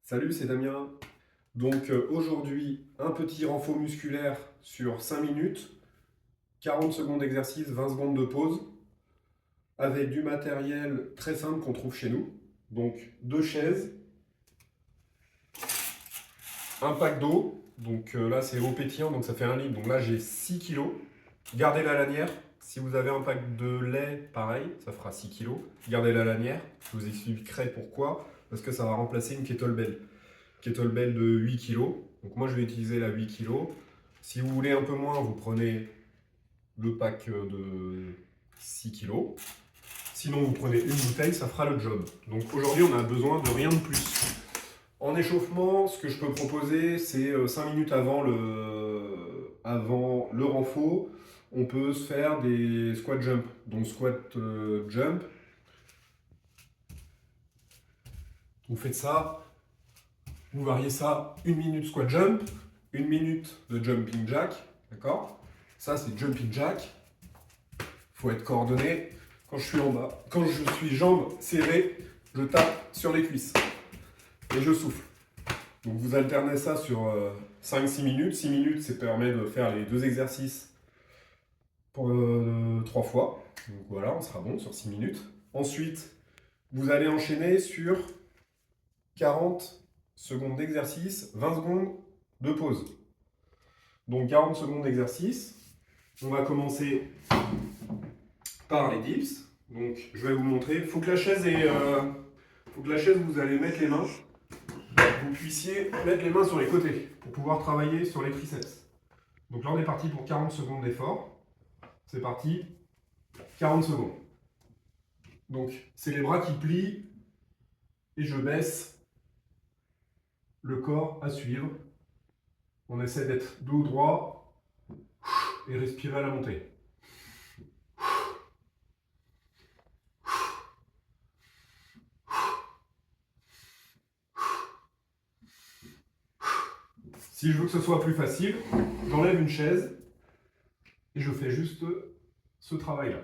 Salut, c'est Damien. Donc aujourd'hui, un petit renfort musculaire sur 5 minutes, 40 secondes d'exercice, 20 secondes de pause, avec du matériel très simple qu'on trouve chez nous. Donc deux chaises, un pack d'eau, donc là c'est eau pétillante, donc ça fait 1 litre, donc là j'ai 6 kilos. Gardez la lanière, si vous avez un pack de lait, pareil, ça fera 6 kilos. Gardez la lanière, je vous expliquerai pourquoi, parce que ça va remplacer une kettlebell de 8 kg. Donc moi je vais utiliser la 8 kg. Si vous voulez un peu moins, vous prenez le pack de 6 kg. Sinon vous prenez une bouteille, ça fera le job. Donc aujourd'hui on a besoin de rien de plus. En échauffement, ce que je peux proposer, c'est 5 minutes avant le renfort, on peut se faire des squat jump. Donc squat jump, vous faites ça. Vous variez ça, 1 minute squat jump, 1 minute de jumping jack, d'accord? Ça c'est jumping jack. Il faut être coordonné. Quand je suis en bas, quand je suis jambes serrées, je tape sur les cuisses et je souffle. Donc vous alternez ça sur 5-6 minutes. 6 minutes, ça permet de faire les deux exercices pour 3 fois. Donc voilà, on sera bon sur 6 minutes. Ensuite, vous allez enchaîner sur 40 secondes d'exercice, 20 secondes de pause. Donc 40 secondes d'exercice. On va commencer par les dips. Donc je vais vous montrer. Il faut que la chaise vous allez mettre les mains. Vous puissiez mettre les mains sur les côtés pour pouvoir travailler sur les triceps. Donc là on est parti pour 40 secondes d'effort. C'est parti. 40 secondes. Donc c'est les bras qui plient et je baisse le corps à suivre. On essaie d'être dos droit et respirer à la montée. Si je veux que ce soit plus facile, j'enlève une chaise et je fais juste ce travail-là.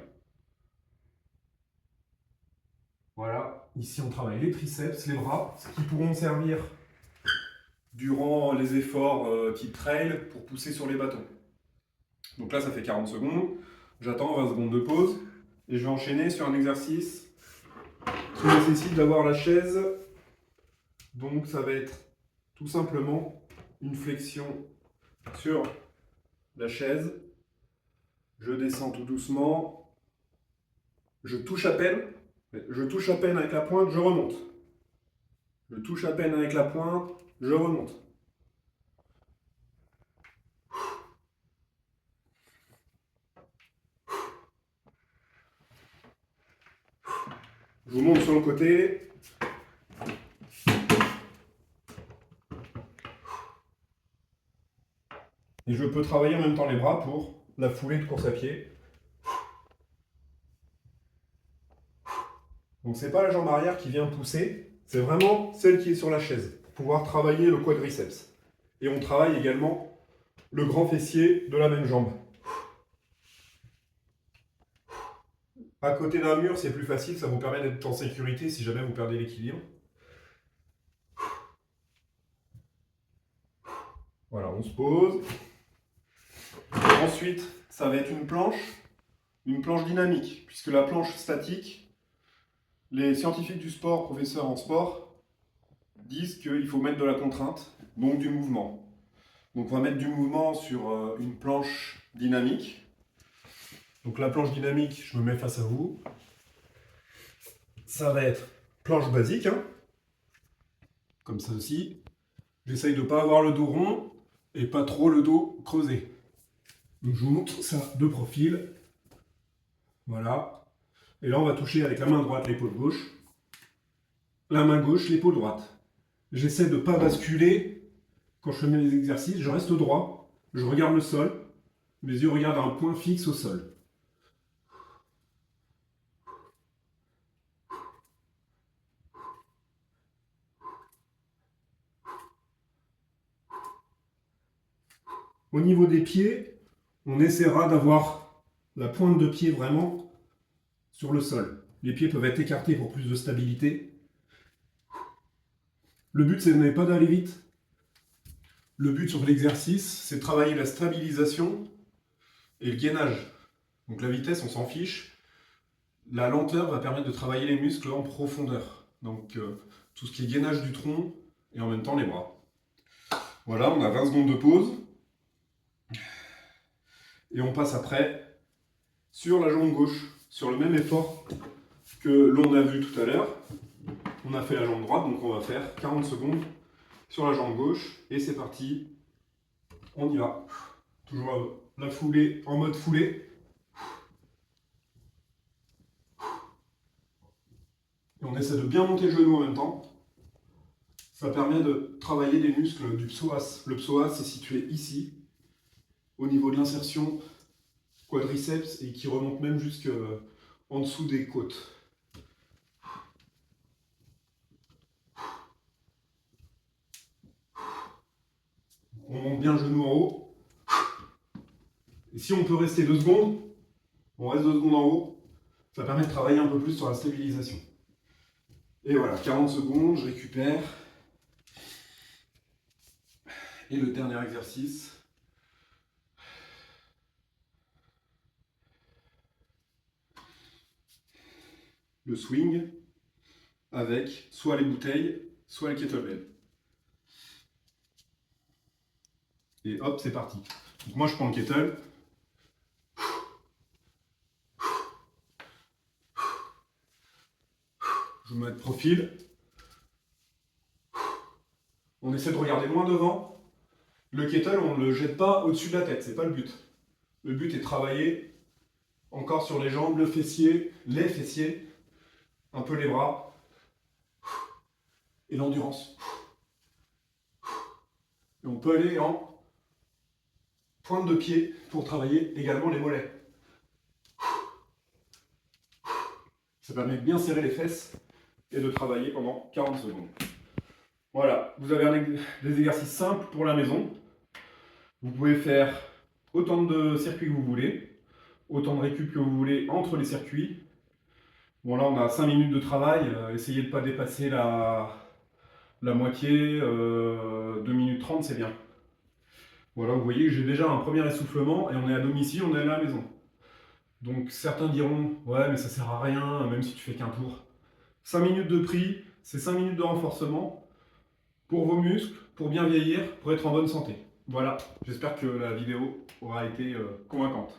Voilà, ici on travaille les triceps, les bras, ce qui pourront servir durant les efforts type trail pour pousser sur les bâtons. Donc là ça fait 40 secondes, j'attends 20 secondes de pause et je vais enchaîner sur un exercice qui nécessite d'avoir la chaise. Donc ça va être tout simplement une flexion sur la chaise. Je descends tout doucement. Je touche à peine avec la pointe, je remonte. Je touche à peine avec la pointe, je remonte. Je vous monte sur le côté. Et je peux travailler en même temps les bras pour la foulée de course à pied. Donc c'est pas la jambe arrière qui vient pousser, c'est vraiment celle qui est sur la chaise pour pouvoir travailler le quadriceps. Et on travaille également le grand fessier de la même jambe. À côté d'un mur, c'est plus facile, ça vous permet d'être en sécurité si jamais vous perdez l'équilibre. Voilà, on se pose. Ensuite, ça va être une planche dynamique, puisque la planche statique, les scientifiques du sport, professeurs en sport, disent qu'il faut mettre de la contrainte, donc du mouvement. Donc on va mettre du mouvement sur une planche dynamique. Donc la planche dynamique, je me mets face à vous. Ça va être planche basique, hein, comme ça aussi. J'essaye de ne pas avoir le dos rond et pas trop le dos creusé. Donc je vous montre ça de profil. Voilà. Et là on va toucher avec la main droite l'épaule gauche. La main gauche l'épaule droite. J'essaie de ne pas basculer quand je fais mes exercices. Je reste droit. Je regarde le sol. Mes yeux regardent un point fixe au sol. Au niveau des pieds, on essaiera d'avoir la pointe de pied vraiment sur le sol. Les pieds peuvent être écartés pour plus de stabilité. Le but, ce n'est pas d'aller vite. Le but sur l'exercice, c'est de travailler la stabilisation et le gainage. Donc la vitesse, on s'en fiche. La lenteur va permettre de travailler les muscles en profondeur. Donc tout ce qui est gainage du tronc et en même temps les bras. Voilà, on a 20 secondes de pause. Et on passe après sur la jambe gauche, sur le même effort que l'on a vu tout à l'heure. On a fait la jambe droite, donc on va faire 40 secondes sur la jambe gauche. Et c'est parti, on y va. Toujours la foulée, en mode foulée. Et on essaie de bien monter le genou en même temps. Ça permet de travailler les muscles du psoas. Le psoas est situé ici, au niveau de l'insertion quadriceps et qui remonte même jusqu'en dessous des côtes. On monte bien le genou en haut. Et si on peut rester 2 secondes, on reste 2 secondes en haut. Ça permet de travailler un peu plus sur la stabilisation. Et voilà, 40 secondes, je récupère. Et le dernier exercice. Le swing avec soit les bouteilles, soit les kettlebells. Et hop, c'est parti. Donc moi, je prends le kettle. Je me mets de profil. On essaie de regarder loin devant. Le kettle, on ne le jette pas au-dessus de la tête, c'est pas le but. Le but est de travailler encore sur les jambes, le fessier, les fessiers, un peu les bras, et l'endurance. Et on peut aller en pointe de pied pour travailler également les mollets. Ça permet de bien serrer les fesses et de travailler pendant 40 secondes. Voilà, vous avez des exercices simples pour la maison. Vous pouvez faire autant de circuits que vous voulez, autant de récup que vous voulez entre les circuits. Bon là on a 5 minutes de travail, essayez de ne pas dépasser la moitié, 2 minutes 30 c'est bien. Voilà, vous voyez que j'ai déjà un premier essoufflement et on est à domicile, on est à la maison. Donc certains diront, ouais mais ça sert à rien, même si tu fais qu'un tour. 5 minutes de prix, c'est 5 minutes de renforcement pour vos muscles, pour bien vieillir, pour être en bonne santé. Voilà, j'espère que la vidéo aura été convaincante.